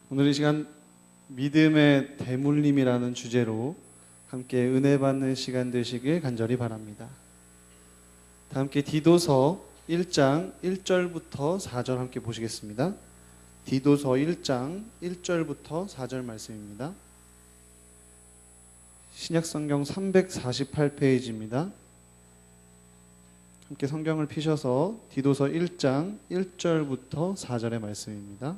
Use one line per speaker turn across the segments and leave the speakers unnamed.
오늘 이 시간 믿음의 대물림이라는 주제로 함께 은혜 받는 시간 되시길 간절히 바랍니다. 다 함께 디도서 1장 1절부터 4절 함께 보시겠습니다. 디도서 1장 1절부터 4절 말씀입니다. 신약성경 348페이지입니다. 함께 성경을 펴셔서 디도서 1장 1절부터 4절의 말씀입니다.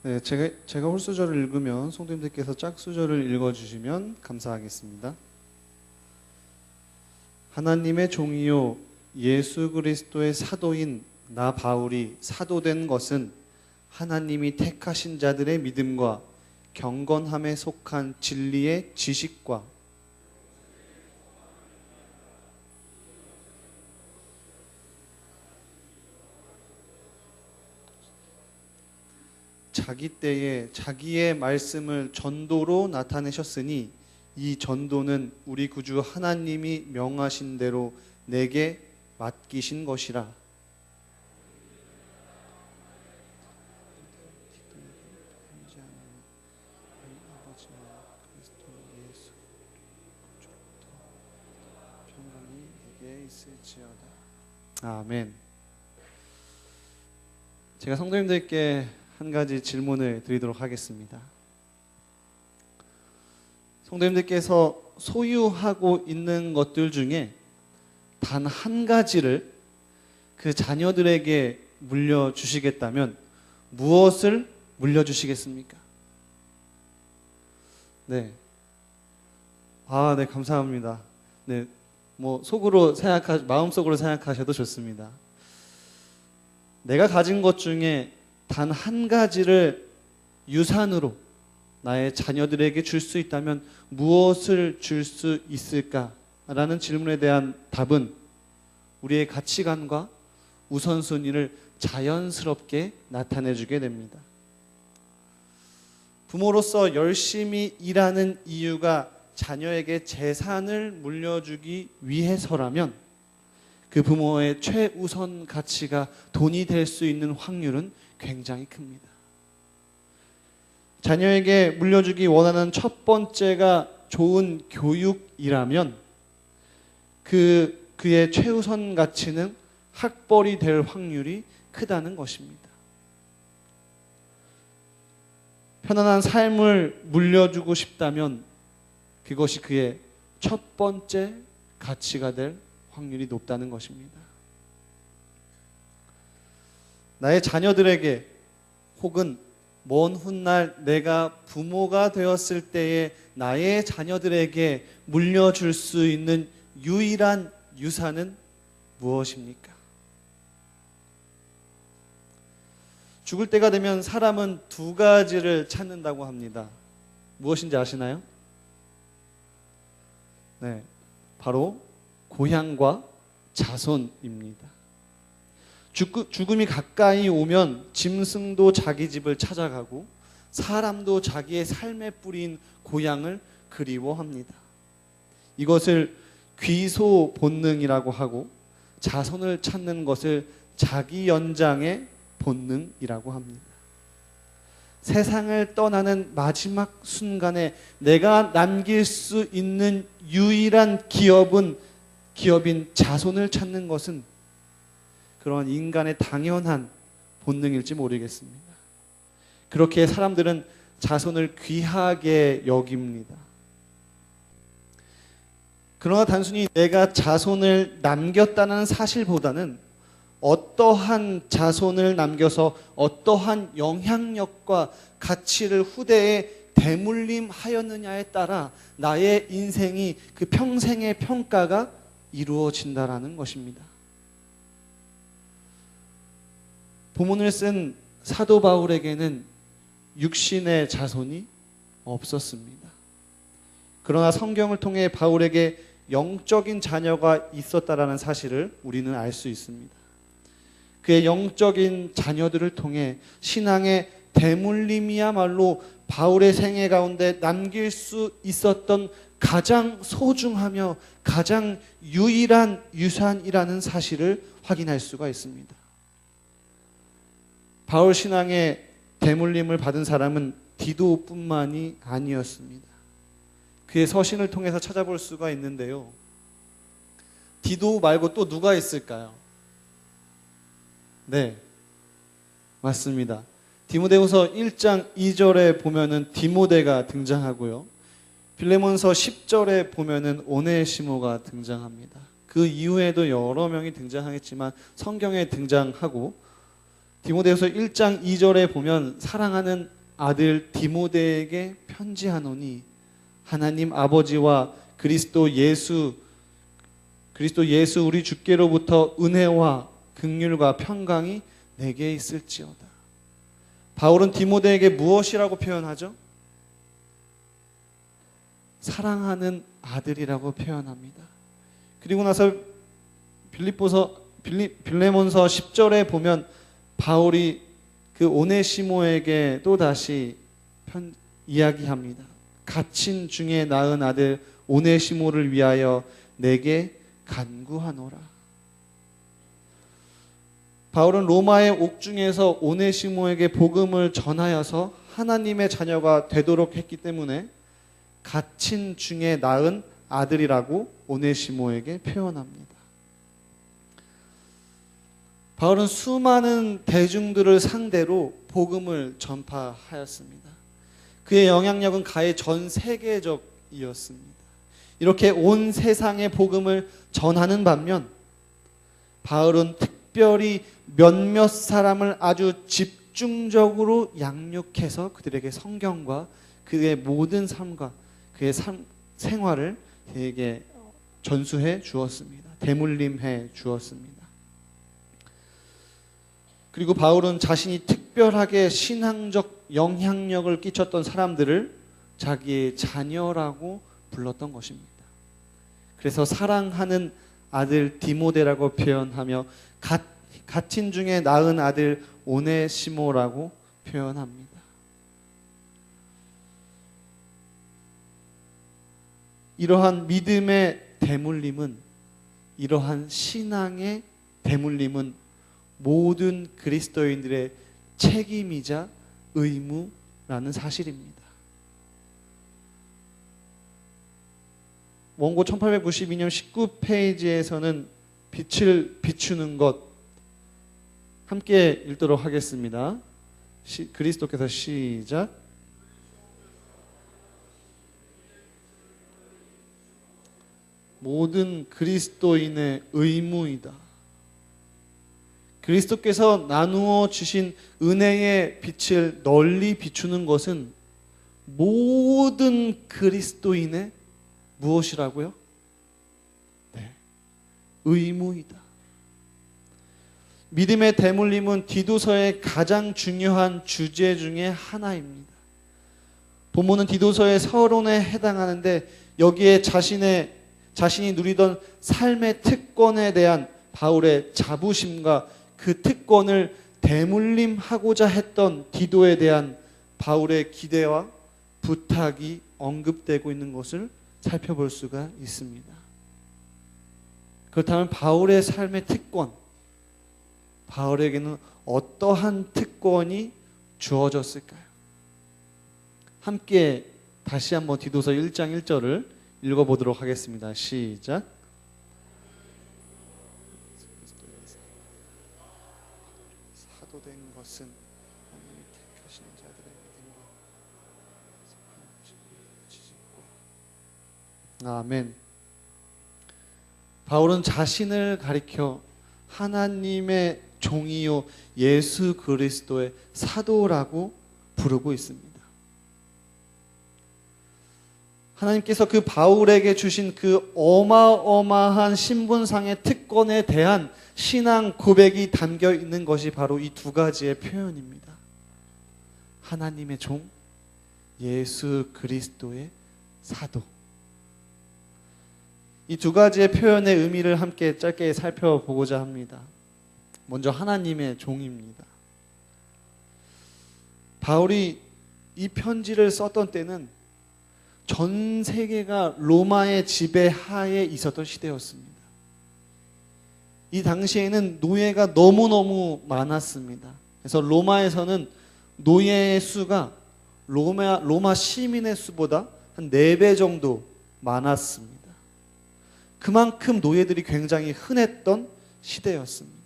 네, 제가 홀수절을 읽으면 성도님들께서 짝수절을 읽어주시면 감사하겠습니다. 하나님의 종이요 예수 그리스도의 사도인 나 바울이 사도된 것은 하나님이 택하신 자들의 믿음과 경건함에 속한 진리의 지식과 자기 때에 자기의 말씀을 전도로 나타내셨으니 이 전도는 우리 구주 하나님이 명하신 대로 내게 맡기신 것이라. 아멘. 제가 성도님들께 한 가지 질문을 드리도록 하겠습니다. 성도님들께서 소유하고 있는 것들 중에 단 한 가지를 그 자녀들에게 물려주시겠다면 무엇을 물려주시겠습니까? 네. 네, 감사합니다. 네. 마음속으로 생각하셔도 좋습니다. 내가 가진 것 중에 단 한 가지를 유산으로 나의 자녀들에게 줄 수 있다면 무엇을 줄 수 있을까라는 질문에 대한 답은 우리의 가치관과 우선순위를 자연스럽게 나타내주게 됩니다. 부모로서 열심히 일하는 이유가 자녀에게 재산을 물려주기 위해서라면 그 부모의 최우선 가치가 돈이 될 수 있는 확률은 굉장히 큽니다. 자녀에게 물려주기 원하는 첫 번째가 좋은 교육이라면 그의 최우선 가치는 학벌이 될 확률이 크다는 것입니다. 편안한 삶을 물려주고 싶다면 그것이 그의 첫 번째 가치가 될 확률이 높다는 것입니다. 나의 자녀들에게 혹은 먼 훗날 내가 부모가 되었을 때에 나의 자녀들에게 물려줄 수 있는 유일한 유산은 무엇입니까? 죽을 때가 되면 사람은 두 가지를 찾는다고 합니다. 무엇인지 아시나요? 네, 바로 고향과 자손입니다. 죽음이 가까이 오면 짐승도 자기 집을 찾아가고 사람도 자기의 삶의 뿌리인 고향을 그리워합니다. 이것을 귀소 본능이라고 하고 자손을 찾는 것을 자기 연장의 본능이라고 합니다. 세상을 떠나는 마지막 순간에 내가 남길 수 있는 유일한 기업인 자손을 찾는 것은 그런 인간의 당연한 본능일지 모르겠습니다. 그렇게 사람들은 자손을 귀하게 여깁니다. 그러나 단순히 내가 자손을 남겼다는 사실보다는 어떠한 자손을 남겨서 어떠한 영향력과 가치를 후대에 대물림하였느냐에 따라 나의 인생이 그 평생의 평가가 이루어진다라는 것입니다. 본문을 쓴 사도 바울에게는 육신의 자손이 없었습니다. 그러나 성경을 통해 바울에게 영적인 자녀가 있었다라는 사실을 우리는 알 수 있습니다. 그의 영적인 자녀들을 통해 신앙의 대물림이야말로 바울의 생애 가운데 남길 수 있었던 가장 소중하며 가장 유일한 유산이라는 사실을 확인할 수가 있습니다. 바울 신앙의 대물림을 받은 사람은 디도뿐만이 아니었습니다. 그의 서신을 통해서 찾아볼 수가 있는데요. 디도 말고 또 누가 있을까요? 네, 맞습니다. 디모데후서 1장 2절에 보면은 디모데가 등장하고요. 빌레몬서 10절에 보면은 오네시모가 등장합니다. 그 이후에도 여러 명이 등장하겠지만 성경에 등장하고, 디모데후서 1장 2절에 보면 사랑하는 아들 디모데에게 편지하노니 하나님 아버지와 그리스도 예수 우리 주께로부터 은혜와 긍휼과 평강이 내게 있을지어다. 바울은 디모데에게 무엇이라고 표현하죠? 사랑하는 아들이라고 표현합니다. 그리고 나서 빌레몬서 10절에 보면 바울이 그 오네시모에게 또 다시 이야기합니다. 갇힌 중에 낳은 아들 오네시모를 위하여 내게 간구하노라. 바울은 로마의 옥중에서 오네시모에게 복음을 전하여서 하나님의 자녀가 되도록 했기 때문에 갇힌 중에 낳은 아들이라고 오네시모에게 표현합니다. 바울은 수많은 대중들을 상대로 복음을 전파하였습니다. 그의 영향력은 가히 전 세계적이었습니다. 이렇게 온 세상의 복음을 전하는 반면 바울은 특별히 몇몇 사람을 아주 집중적으로 양육해서 그들에게 성경과 그의 모든 삶과 그의 생활을 그에게 전수해 주었습니다. 대물림해 주었습니다. 그리고 바울은 자신이 특별하게 신앙적 영향력을 끼쳤던 사람들을 자기의 자녀라고 불렀던 것입니다. 그래서 사랑하는 아들 디모데라고 표현하며 갇힌 중에 낳은 아들 오네시모라고 표현합니다. 이러한 믿음의 대물림은, 이러한 신앙의 대물림은 모든 그리스도인들의 책임이자 의무라는 사실입니다. 원고 1892년 19페이지에서는 빛을 비추는 것 함께 읽도록 하겠습니다. 그리스도께서 시작. 모든 그리스도인의 의무이다. 그리스도께서 나누어 주신 은혜의 빛을 널리 비추는 것은 모든 그리스도인의 무엇이라고요? 네, 의무이다. 믿음의 대물림은 디도서의 가장 중요한 주제 중에 하나입니다. 본문은 디도서의 서론에 해당하는데 여기에 자신이 누리던 삶의 특권에 대한 바울의 자부심과 그 특권을 대물림하고자 했던 디도에 대한 바울의 기대와 부탁이 언급되고 있는 것을 살펴볼 수가 있습니다. 그렇다면 바울의 삶의 특권, 바울에게는 어떠한 특권이 주어졌을까요? 함께 다시 한번 디도서 1장 1절을 읽어보도록 하겠습니다. 시작. 사도된 것은 하나님이 택하신 자들의 믿음과 아멘. 바울은 자신을 가리켜 하나님의 종이요 예수 그리스도의 사도라고 부르고 있습니다. 하나님께서 그 바울에게 주신 그 어마어마한 신분상의 특권에 대한 신앙 고백이 담겨 있는 것이 바로 이 두 가지의 표현입니다. 하나님의 종, 예수 그리스도의 사도. 이 두 가지의 표현의 의미를 함께 짧게 살펴보고자 합니다. 먼저 하나님의 종입니다. 바울이 이 편지를 썼던 때는 전 세계가 로마의 지배하에 있었던 시대였습니다. 이 당시에는 노예가 너무너무 많았습니다. 그래서 로마에서는 노예의 수가 로마 시민의 수보다 한 4배 정도 많았습니다. 그만큼 노예들이 굉장히 흔했던 시대였습니다.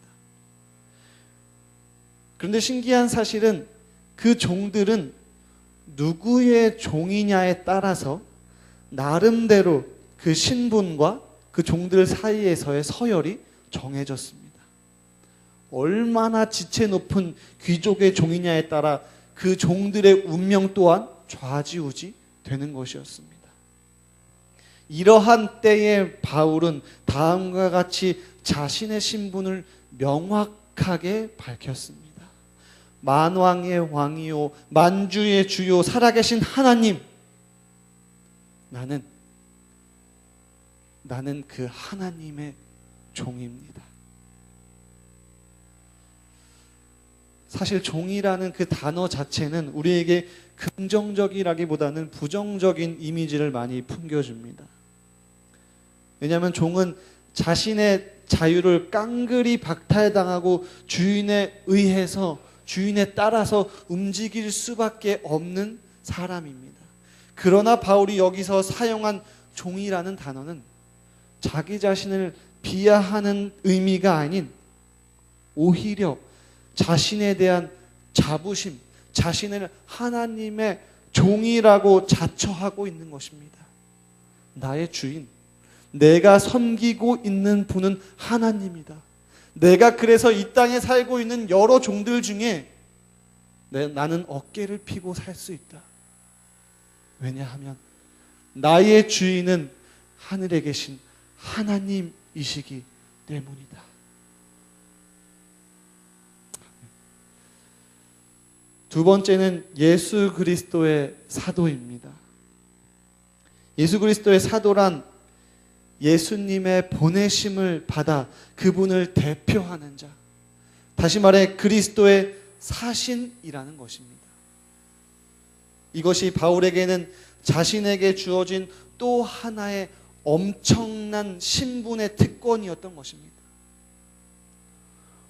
그런데 신기한 사실은 그 종들은 누구의 종이냐에 따라서 나름대로 그 신분과 그 종들 사이에서의 서열이 정해졌습니다. 얼마나 지체 높은 귀족의 종이냐에 따라 그 종들의 운명 또한 좌지우지 되는 것이었습니다. 이러한 때에 바울은 다음과 같이 자신의 신분을 명확하게 밝혔습니다. 만왕의 왕이요 만주의 주요 살아계신 하나님, 나는 그 하나님의 종입니다. 사실 종이라는 그 단어 자체는 우리에게 긍정적이라기보다는 부정적인 이미지를 많이 풍겨줍니다. 왜냐하면 종은 자신의 자유를 깡그리 박탈당하고 주인에 의해서, 주인에 따라서 움직일 수밖에 없는 사람입니다. 그러나 바울이 여기서 사용한 종이라는 단어는 자기 자신을 비하하는 의미가 아닌 오히려 자신에 대한 자부심, 자신을 하나님의 종이라고 자처하고 있는 것입니다. 나의 주인, 내가 섬기고 있는 분은 하나님이다. 내가 그래서 이 땅에 살고 있는 여러 종들 중에 나는 어깨를 펴고 살 수 있다. 왜냐하면 나의 주인은 하늘에 계신 하나님이시기 때문이다. 두 번째는 예수 그리스도의 사도입니다. 예수 그리스도의 사도란 예수님의 보내심을 받아 그분을 대표하는 자, 다시 말해 그리스도의 사신이라는 것입니다. 이것이 바울에게는 자신에게 주어진 또 하나의 엄청난 신분의 특권이었던 것입니다.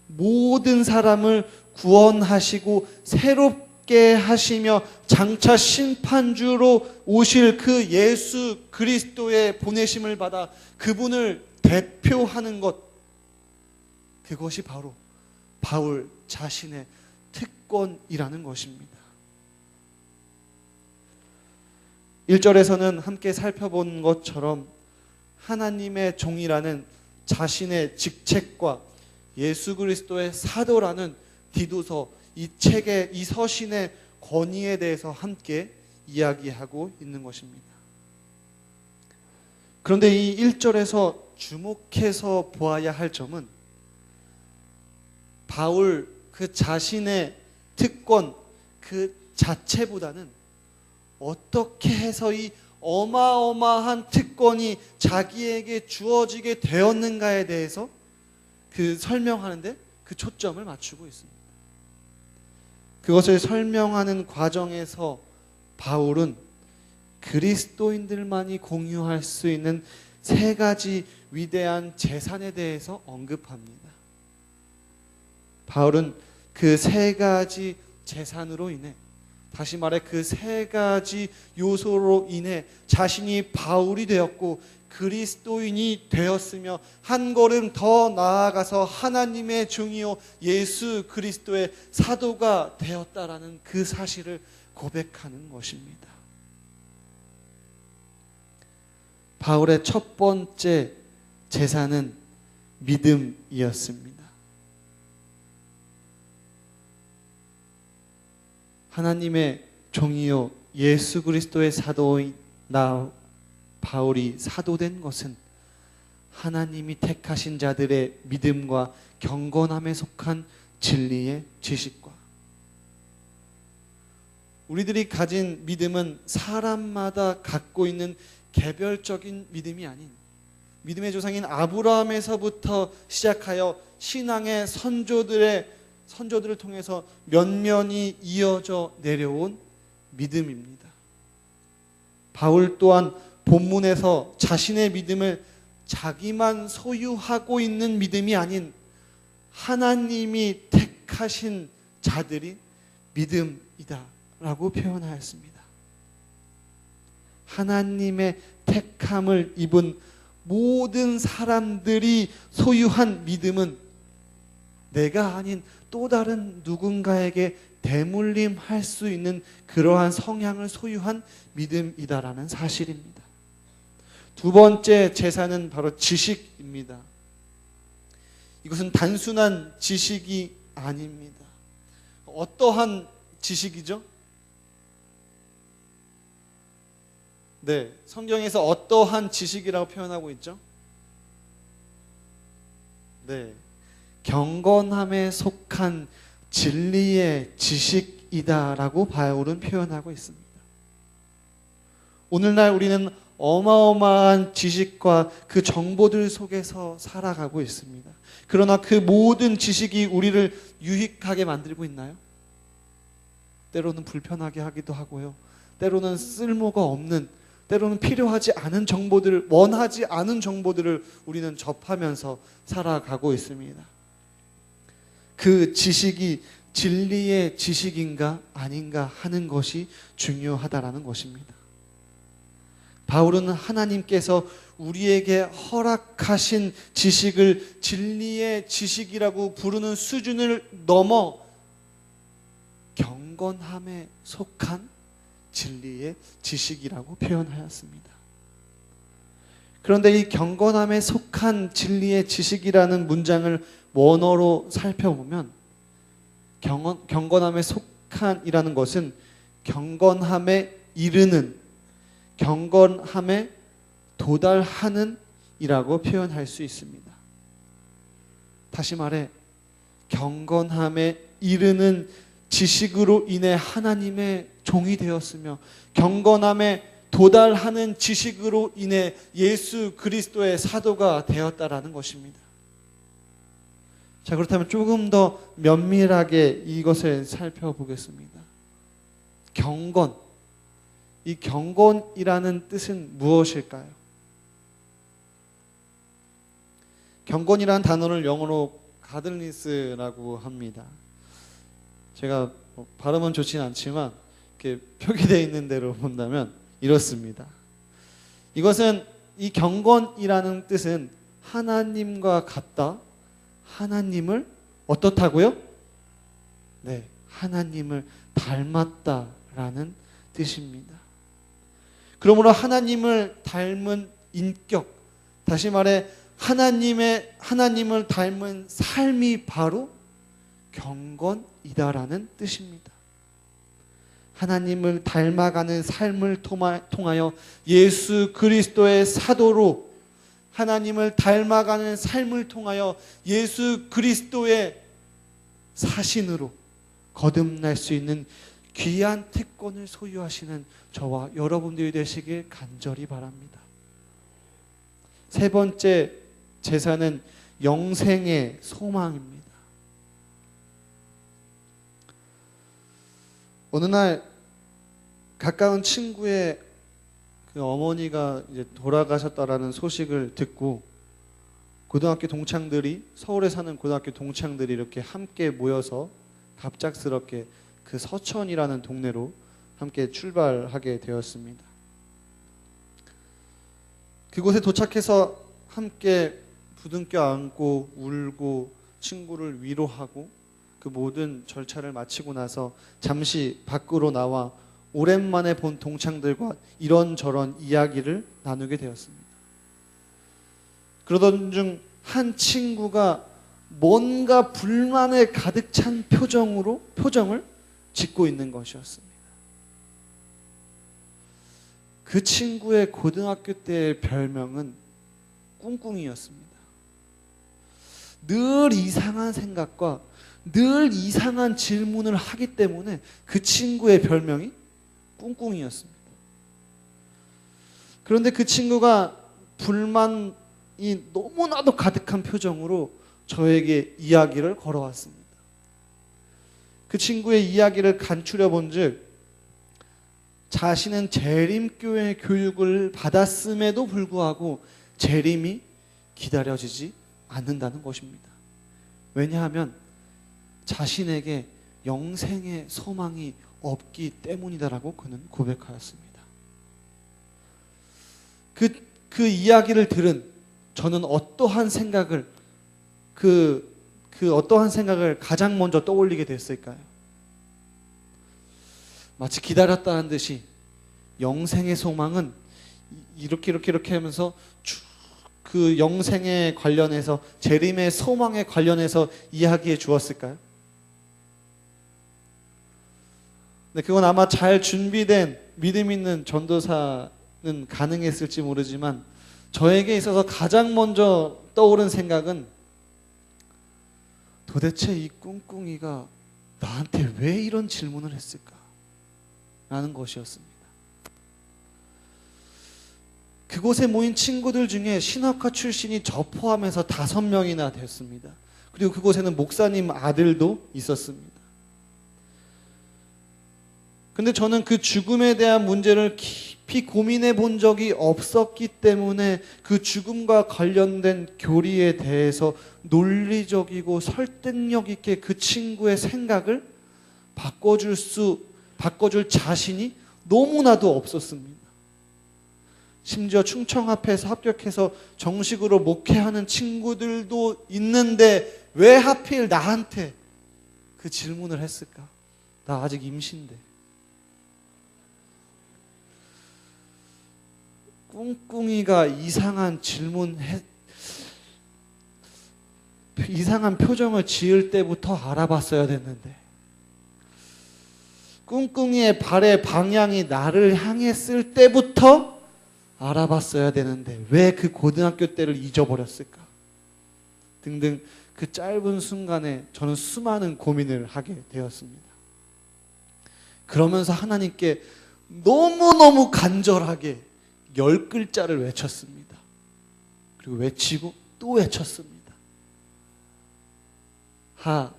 모든 사람을 구원하시고 새롭게 하시며 장차 심판주로 오실 그 예수 그리스도의 보내심을 받아 그분을 대표하는 것, 그것이 바로 바울 자신의 특권이라는 것입니다. 1절에서는 함께 살펴본 것처럼 하나님의 종이라는 자신의 직책과 예수 그리스도의 사도라는 디도서 이 책의 이 서신의 권위에 대해서 함께 이야기하고 있는 것입니다. 그런데 이 1절에서 주목해서 보아야 할 점은 바울 그 자신의 특권 그 자체보다는 어떻게 해서 이 어마어마한 특권이 자기에게 주어지게 되었는가에 대해서 그 설명하는데 그 초점을 맞추고 있습니다. 그것을 설명하는 과정에서 바울은 그리스도인들만이 공유할 수 있는 3가지 위대한 재산에 대해서 언급합니다. 바울은 그 3가지 재산으로 인해, 다시 말해 그 3가지 요소로 인해 자신이 바울이 되었고 그리스도인이 되었으며 한 걸음 더 나아가서 하나님의 종이요 예수 그리스도의 사도가 되었다라는 그 사실을 고백하는 것입니다. 바울의 첫 번째 재산은 믿음이었습니다. 하나님의 종이요 예수 그리스도의 사도인 나 바울이 사도된 것은 하나님이 택하신 자들의 믿음과 경건함에 속한 진리의 지식과, 우리들이 가진 믿음은 사람마다 갖고 있는 개별적인 믿음이 아닌 믿음의 조상인 아브라함에서부터 시작하여 신앙의 선조들을 통해서 면면이 이어져 내려온 믿음입니다. 바울 또한 본문에서 자신의 믿음을 자기만 소유하고 있는 믿음이 아닌 하나님이 택하신 자들이 믿음이다라고 표현하였습니다. 하나님의 택함을 입은 모든 사람들이 소유한 믿음은 내가 아닌 또 다른 누군가에게 대물림할 수 있는 그러한 성향을 소유한 믿음이다라는 사실입니다. 두 번째 제사는 바로 지식입니다. 이것은 단순한 지식이 아닙니다. 어떠한 지식이죠? 네, 성경에서 어떠한 지식이라고 표현하고 있죠? 네, 경건함에 속한 진리의 지식이다라고 바울은 표현하고 있습니다. 오늘날 우리는 어마어마한 지식과 그 정보들 속에서 살아가고 있습니다. 그러나 그 모든 지식이 우리를 유익하게 만들고 있나요? 때로는 불편하게 하기도 하고요. 때로는 쓸모가 없는, 때로는 필요하지 않은 정보들을, 원하지 않은 정보들을 우리는 접하면서 살아가고 있습니다. 그 지식이 진리의 지식인가 아닌가 하는 것이 중요하다라는 것입니다. 바울은 하나님께서 우리에게 허락하신 지식을 진리의 지식이라고 부르는 수준을 넘어 경건함에 속한 진리의 지식이라고 표현하였습니다. 그런데 이 경건함에 속한 진리의 지식이라는 문장을 원어로 살펴보면 경건함에 속한이라는 것은 경건함에 이르는, 경건함에 도달하는 이라고 표현할 수 있습니다. 다시 말해 경건함에 이르는 지식으로 인해 하나님의 종이 되었으며 경건함에 도달하는 지식으로 인해 예수 그리스도의 사도가 되었다라는 것입니다. 자, 그렇다면 조금 더 면밀하게 이것을 살펴보겠습니다. 경건, 이 경건이라는 뜻은 무엇일까요? 경건이라는 단어를 영어로 가들니스라고 합니다. 제가 발음은 좋지는 않지만 이렇게 표기되어 있는 대로 본다면 이렇습니다. 이것은, 이 경건이라는 뜻은 하나님과 같다, 하나님을 어떻다고요? 네, 하나님을 닮았다라는 뜻입니다. 그러므로 하나님을 닮은 인격, 다시 말해 하나님을 닮은 삶이 바로 경건이다라는 뜻입니다. 하나님을 닮아가는 삶을 통하여 예수 그리스도의 사도로, 하나님을 닮아가는 삶을 통하여 예수 그리스도의 사신으로 거듭날 수 있는 귀한 특권을 소유하시는 저와 여러분들이 되시길 간절히 바랍니다. 세 번째 제사는 영생의 소망입니다. 어느 날 가까운 친구의 그 어머니가 이제 돌아가셨다라는 소식을 듣고 고등학교 동창들이, 서울에 사는 고등학교 동창들이 이렇게 함께 모여서 갑작스럽게 그 서천이라는 동네로 함께 출발하게 되었습니다. 그곳에 도착해서 함께 부둥켜 안고 울고 친구를 위로하고 그 모든 절차를 마치고 나서 잠시 밖으로 나와 오랜만에 본 동창들과 이런저런 이야기를 나누게 되었습니다. 그러던 중 한 친구가 뭔가 불만에 가득 찬 표정을 짓고 있는 것이었습니다. 그 친구의 고등학교 때의 별명은 꿍꿍이였습니다. 늘 이상한 생각과 늘 이상한 질문을 하기 때문에 그 친구의 별명이 꿍꿍이였습니다. 그런데 그 친구가 불만이 너무나도 가득한 표정으로 저에게 이야기를 걸어왔습니다. 그 친구의 이야기를 간추려 본즉 자신은 재림교회 교육을 받았음에도 불구하고 재림이 기다려지지 않는다는 것입니다. 왜냐하면 자신에게 영생의 소망이 없기 때문이다라고 그는 고백하였습니다. 그 이야기를 들은 저는 어떠한 생각을 어떠한 생각을 가장 먼저 떠올리게 됐을까요? 마치 기다렸다는 듯이 영생의 소망은 이렇게 하면서 쭉 그 영생에 관련해서 재림의 소망에 관련해서 이야기해 주었을까요? 네, 그건 아마 잘 준비된 믿음 있는 전도사는 가능했을지 모르지만 저에게 있어서 가장 먼저 떠오른 생각은 도대체 이 꿍꿍이가 나한테 왜 이런 질문을 했을까? 라는 것이었습니다. 그곳에 모인 친구들 중에 신학과 출신이 저 포함해서 5명이나 됐습니다. 그리고 그곳에는 목사님 아들도 있었습니다. 근데 저는 그 죽음에 대한 문제를 깊이 고민해 본 적이 없었기 때문에 그 죽음과 관련된 교리에 대해서 논리적이고 설득력 있게 그 친구의 생각을 바꿔줄 자신이 너무나도 없었습니다. 심지어 충청 앞에서 합격해서 정식으로 목회하는 친구들도 있는데 왜 하필 나한테 그 질문을 했을까? 나 아직 임신인데. 꿍꿍이가 이상한 이상한 표정을 지을 때부터 알아봤어야 됐는데, 꿍꿍이의 발의 방향이 나를 향했을 때부터 알아봤어야 되는데 왜 그 고등학교 때를 잊어버렸을까? 등등 그 짧은 순간에 저는 수많은 고민을 하게 되었습니다. 그러면서 하나님께 너무너무 간절하게 10글자를 외쳤습니다. 그리고 외치고 또 외쳤습니다. 하나님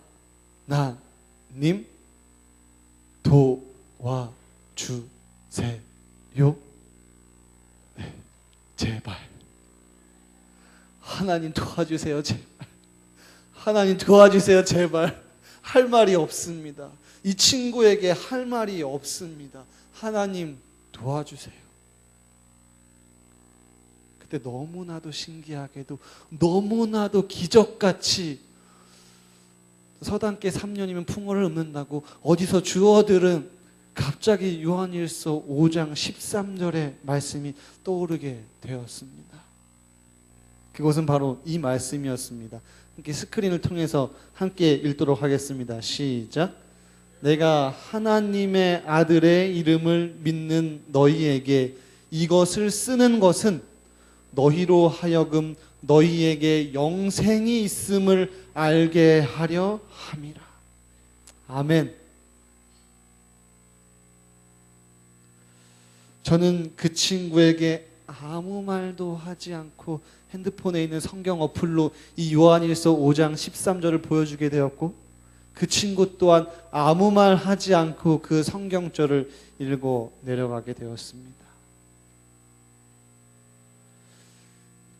도와주세요. 네, 제발. 하나님 도와주세요, 제발. 하나님 도와주세요, 제발. 할 말이 없습니다. 이 친구에게 할 말이 없습니다. 하나님 도와주세요. 그때 너무나도 신기하게도 너무나도 기적같이 서당계 3년이면 풍어를 읊는다고 어디서 주어들은 갑자기 요한일서 5장 13절의 말씀이 떠오르게 되었습니다. 그것은 바로 이 말씀이었습니다. 함께 스크린을 통해서 함께 읽도록 하겠습니다. 시작. 내가 하나님의 아들의 이름을 믿는 너희에게 이것을 쓰는 것은 너희로 하여금 너희에게 영생이 있음을 알게 하려 함이라. 아멘. 저는 그 친구에게 아무 말도 하지 않고 핸드폰에 있는 성경 어플로 이 요한일서 5장 13절을 보여주게 되었고, 그 친구 또한 아무 말 하지 않고 그 성경절을 읽고 내려가게 되었습니다.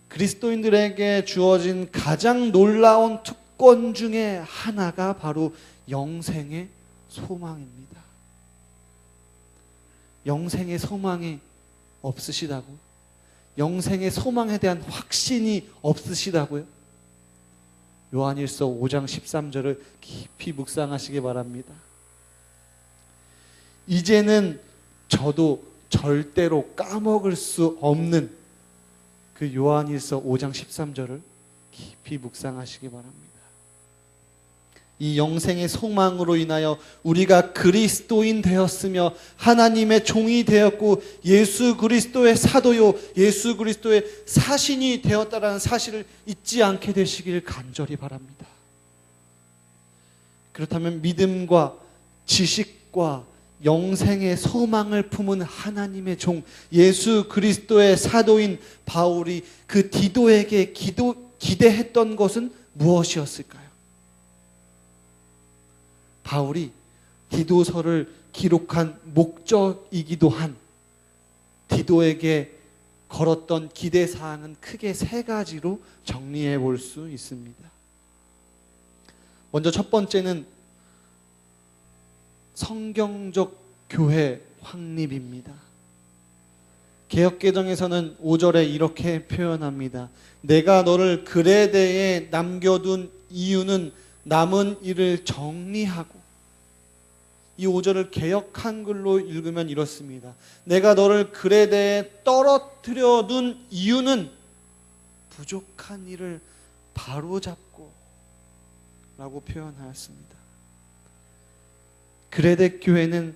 그리스도인들에게 주어진 가장 놀라운 특권 중에 하나가 바로 영생의 소망입니다. 영생의 소망이 없으시다고? 영생의 소망에 대한 확신이 없으시다고요? 요한일서 5장 13절을 깊이 묵상하시기 바랍니다. 이제는 저도 절대로 까먹을 수 없는 그 요한일서 5장 13절을 깊이 묵상하시기 바랍니다. 이 영생의 소망으로 인하여 우리가 그리스도인 되었으며 하나님의 종이 되었고 예수 그리스도의 사도요 예수 그리스도의 사신이 되었다라는 사실을 잊지 않게 되시길 간절히 바랍니다. 그렇다면 믿음과 지식과 영생의 소망을 품은 하나님의 종 예수 그리스도의 사도인 바울이 그 디도에게 기대했던 것은 무엇이었을까요? 바울이 디도서를 기록한 목적이기도 한 디도에게 걸었던 기대사항은 크게 세 가지로 정리해 볼 수 있습니다. 먼저 첫 번째는 성경적 교회 확립입니다. 개역개정에서는 5절에 이렇게 표현합니다. 내가 너를 그레데에 남겨둔 이유는 남은 일을 정리하고, 이 5절을 개역 한글로 읽으면 이렇습니다. 내가 너를 그레데에 떨어뜨려 둔 이유는 부족한 일을 바로잡고 라고 표현하였습니다. 그레데 교회는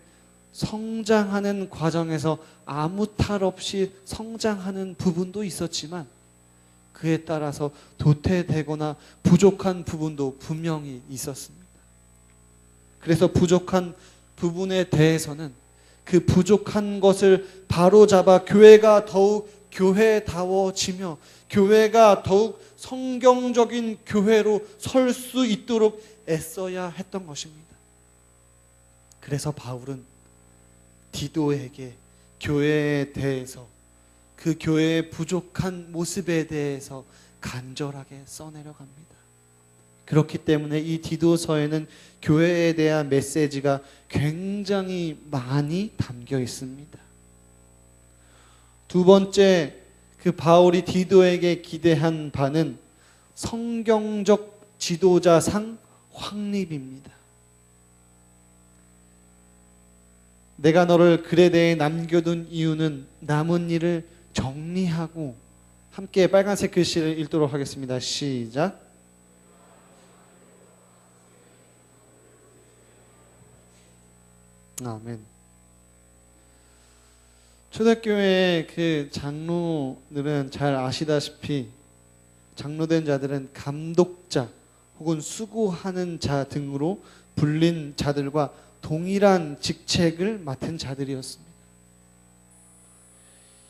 성장하는 과정에서 아무 탈 없이 성장하는 부분도 있었지만 그에 따라서 도태되거나 부족한 부분도 분명히 있었습니다. 그래서 부족한 부분에 대해서는 그 부족한 것을 바로잡아 교회가 더욱 교회다워지며 교회가 더욱 성경적인 교회로 설 수 있도록 애써야 했던 것입니다. 그래서 바울은 디도에게 교회에 대해서, 그 교회의 부족한 모습에 대해서 간절하게 써내려갑니다. 그렇기 때문에 이 디도서에는 교회에 대한 메시지가 굉장히 많이 담겨 있습니다. 두 번째, 그 바울이 디도에게 기대한 바는 성경적 지도자상 확립입니다. 내가 너를 그레데에 남겨둔 이유는 남은 일을 정리하고, 함께 빨간색 글씨를 읽도록 하겠습니다. 시작. 아멘. 초대교회의 그 장로들은 잘 아시다시피 장로된 자들은 감독자 혹은 수고하는 자 등으로 불린 자들과 동일한 직책을 맡은 자들이었습니다.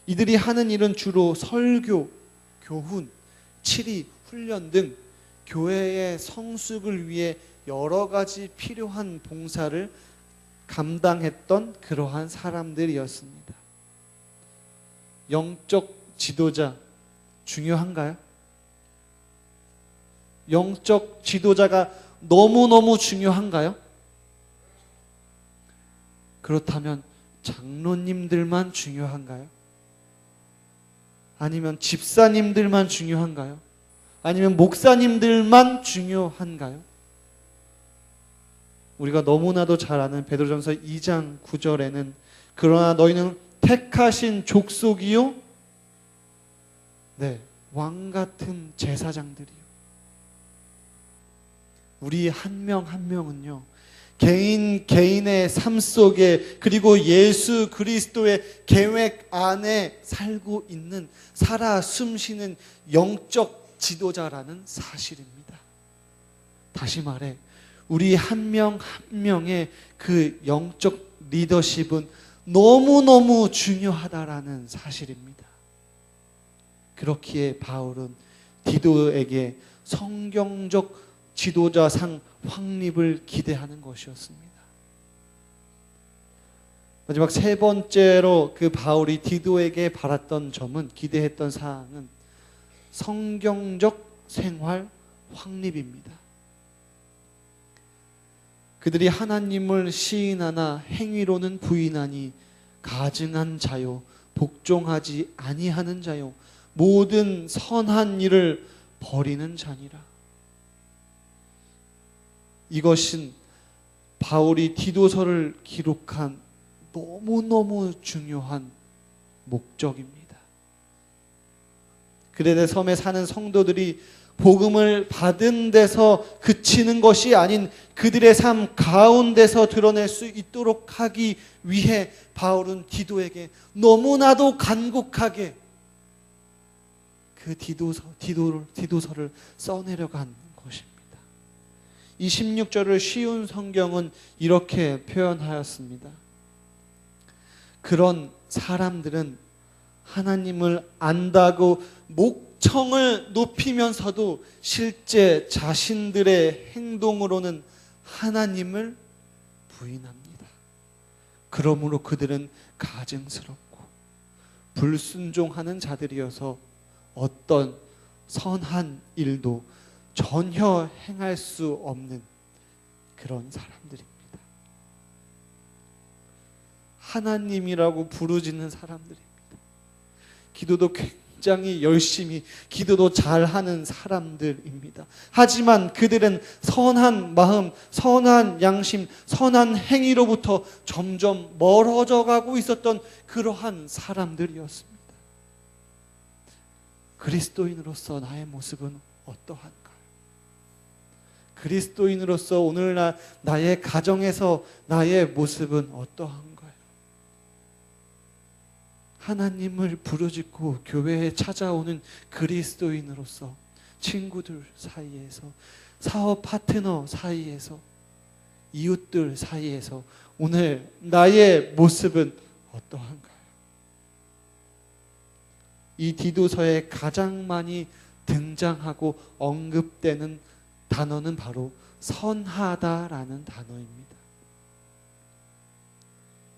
이들이 하는 일은 주로 설교, 교훈, 치리, 훈련 등 교회의 성숙을 위해 여러 가지 필요한 봉사를 감당했던 그러한 사람들이었습니다. 영적 지도자 중요한가요? 영적 지도자가 너무너무 중요한가요? 그렇다면 장로님들만 중요한가요? 아니면 집사님들만 중요한가요? 아니면 목사님들만 중요한가요? 우리가 너무나도 잘 아는 베드로전서 2장 9절에는 그러나 너희는 택하신 족속이요, 왕같은 제사장들이요. 우리 한 명 한 명은요, 개인의 삶 속에, 그리고 예수 그리스도의 계획 안에 살고 있는, 살아 숨쉬는 영적 지도자라는 사실입니다. 다시 말해 우리 한 명 한 명의 그 영적 리더십은 너무너무 중요하다라는 사실입니다. 그렇기에 바울은 디도에게 성경적 지도자상 확립을 기대하는 것이었습니다. 마지막 세 번째로 그 바울이 디도에게 바랐던 점은, 기대했던 사항은 성경적 생활 확립입니다. 그들이 하나님을 시인하나 행위로는 부인하니 가증한 자요 복종하지 아니하는 자요 모든 선한 일을 버리는 자니라. 이것은 바울이 디도서를 기록한 너무너무 중요한 목적입니다. 그레데 섬에 사는 성도들이 복음을 받은 데서 그치는 것이 아닌 그들의 삶 가운데서 드러낼 수 있도록 하기 위해 바울은 디도에게 너무나도 간곡하게 그 디도서를 써내려간 것입니다. 이 16절을 쉬운 성경은 이렇게 표현하였습니다. 그런 사람들은 하나님을 안다고 목청을 높이면서도 실제 자신들의 행동으로는 하나님을 부인합니다. 그러므로 그들은 가증스럽고 불순종하는 자들이어서 어떤 선한 일도 전혀 행할 수 없는 그런 사람들입니다. 하나님이라고 부르짖는 사람들입니다. 기도도 굉장히 열심히 기도도 잘하는 사람들입니다. 하지만 그들은 선한 마음, 선한 양심, 선한 행위로부터 점점 멀어져 가고 있었던 그러한 사람들이었습니다. 그리스도인으로서 나의 모습은 어떠한가요? 그리스도인으로서 오늘날 나의 가정에서 나의 모습은 어떠한가요? 하나님을 부르짖고 교회에 찾아오는 그리스도인으로서 친구들 사이에서, 사업 파트너 사이에서, 이웃들 사이에서 오늘 나의 모습은 어떠한가요? 이 디도서에 가장 많이 등장하고 언급되는 단어는 바로 선하다라는 단어입니다.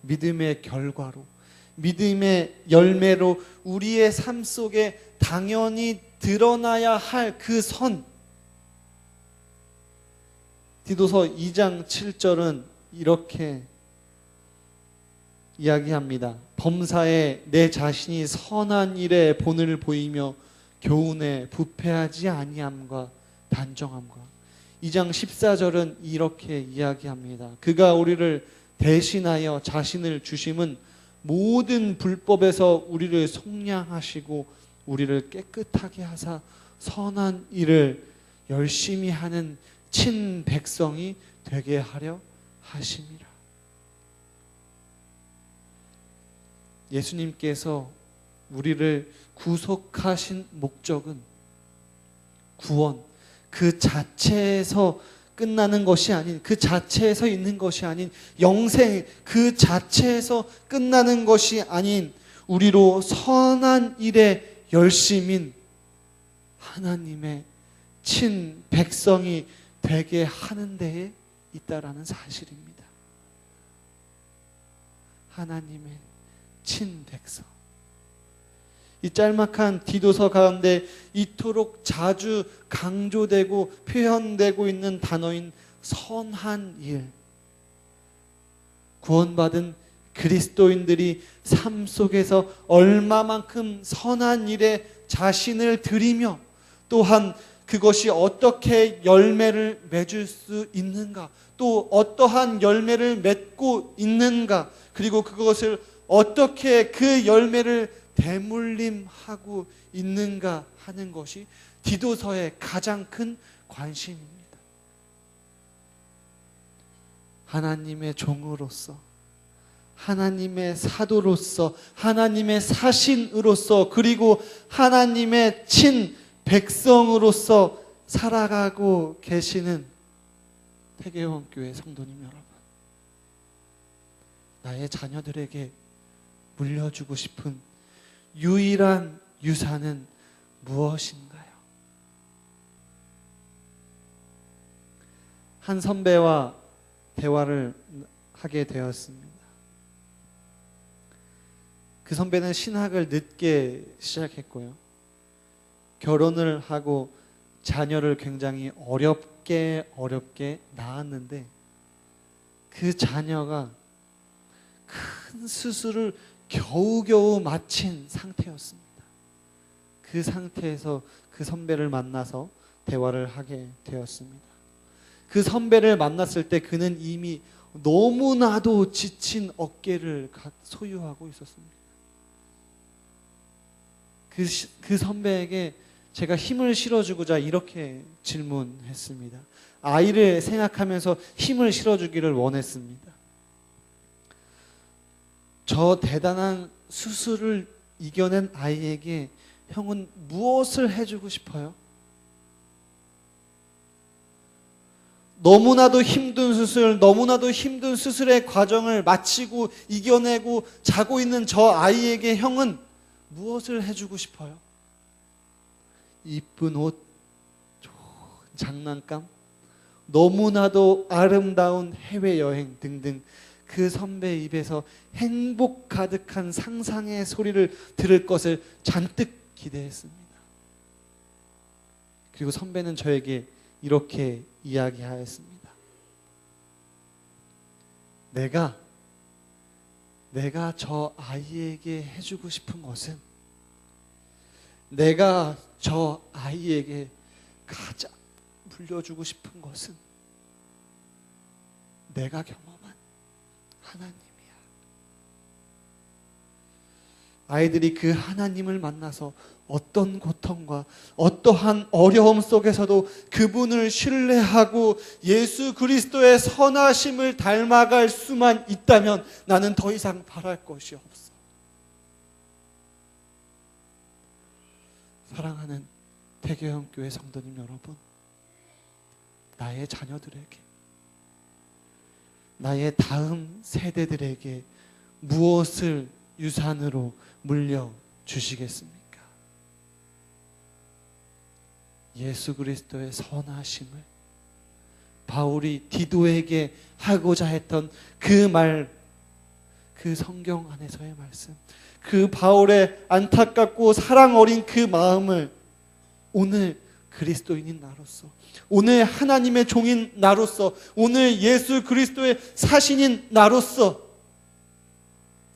믿음의 결과로, 믿음의 열매로 우리의 삶 속에 당연히 드러나야 할 그 선. 디도서 2장 7절은 이렇게 이야기합니다. 범사에 내 자신이 선한 일에 본을 보이며 교훈에 부패하지 아니함과 단정함과. 2장 14절은 이렇게 이야기합니다. 그가 우리를 대신하여 자신을 주심은 모든 불법에서 우리를 속량하시고 우리를 깨끗하게 하사 선한 일을 열심히 하는 친 백성이 되게 하려 하심이라. 예수님께서 우리를 구속하신 목적은 구원, 그 자체에서 끝나는 것이 아닌, 그 자체에서 있는 것이 아닌, 영생 그 자체에서 끝나는 것이 아닌 우리로 선한 일에 열심인 하나님의 친 백성이 되게 하는 데에 있다라는 사실입니다. 하나님의 친 백성. 이 짤막한 디도서 가운데 이토록 자주 강조되고 표현되고 있는 단어인 선한 일. 구원받은 그리스도인들이 삶 속에서 얼마만큼 선한 일에 자신을 들이며 또한 그것이 어떻게 열매를 맺을 수 있는가, 또 어떠한 열매를 맺고 있는가, 그리고 그것을 어떻게 그 열매를 대물림하고 있는가 하는 것이 디도서의 가장 큰 관심입니다. 하나님의 종으로서, 하나님의 사도로서, 하나님의 사신으로서, 그리고 하나님의 친 백성으로서 살아가고 계시는 태계원교회 성도님 여러분, 나의 자녀들에게 물려주고 싶은 유일한 유산은 무엇인가요? 한 선배와 대화를 하게 되었습니다. 그 선배는 신학을 늦게 시작했고요. 결혼을 하고 자녀를 굉장히 어렵게 낳았는데 그 자녀가 큰 수술을 겨우겨우 마친 상태였습니다. 그 상태에서 그 선배를 만나서 대화를 하게 되었습니다. 그 선배를 만났을 때 그는 이미 너무나도 지친 어깨를 소유하고 있었습니다. 그 선배에게 제가 힘을 실어주고자 이렇게 질문했습니다. 아이를 생각하면서 힘을 실어주기를 원했습니다. 저 대단한 수술을 이겨낸 아이에게 형은 무엇을 해주고 싶어요? 너무나도 힘든 수술의 과정을 마치고 이겨내고 자고 있는 저 아이에게 형은 무엇을 해주고 싶어요? 이쁜 옷, 좋은 장난감, 너무나도 아름다운 해외여행 등등 그 선배 입에서 행복 가득한 상상의 소리를 들을 것을 잔뜩 기대했습니다. 그리고 선배는 저에게 이렇게 이야기하였습니다. 내가 저 아이에게 해주고 싶은 것은, 내가 저 아이에게 가장 물려주고 싶은 것은 내가 경험한 하나님이야. 아이들이 그 하나님을 만나서 어떤 고통과 어떠한 어려움 속에서도 그분을 신뢰하고 예수 그리스도의 선하심을 닮아갈 수만 있다면 나는 더 이상 바랄 것이 없어. 사랑하는 대교영교회 성도님 여러분, 나의 자녀들에게, 나의 다음 세대들에게 무엇을 유산으로 물려주시겠습니까? 예수 그리스도의 선하심을 바울이 디도에게 하고자 했던 그 말, 그 성경 안에서의 말씀, 그 바울의 안타깝고 사랑 어린 그 마음을 오늘 그리스도인인 나로서, 오늘 하나님의 종인 나로서, 오늘 예수 그리스도의 사신인 나로서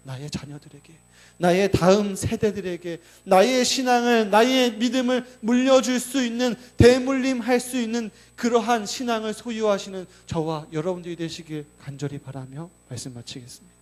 나의 자녀들에게, 나의 다음 세대들에게 나의 신앙을, 나의 믿음을 물려줄 수 있는, 대물림할 수 있는 그러한 신앙을 소유하시는 저와 여러분들이 되시길 간절히 바라며 말씀 마치겠습니다.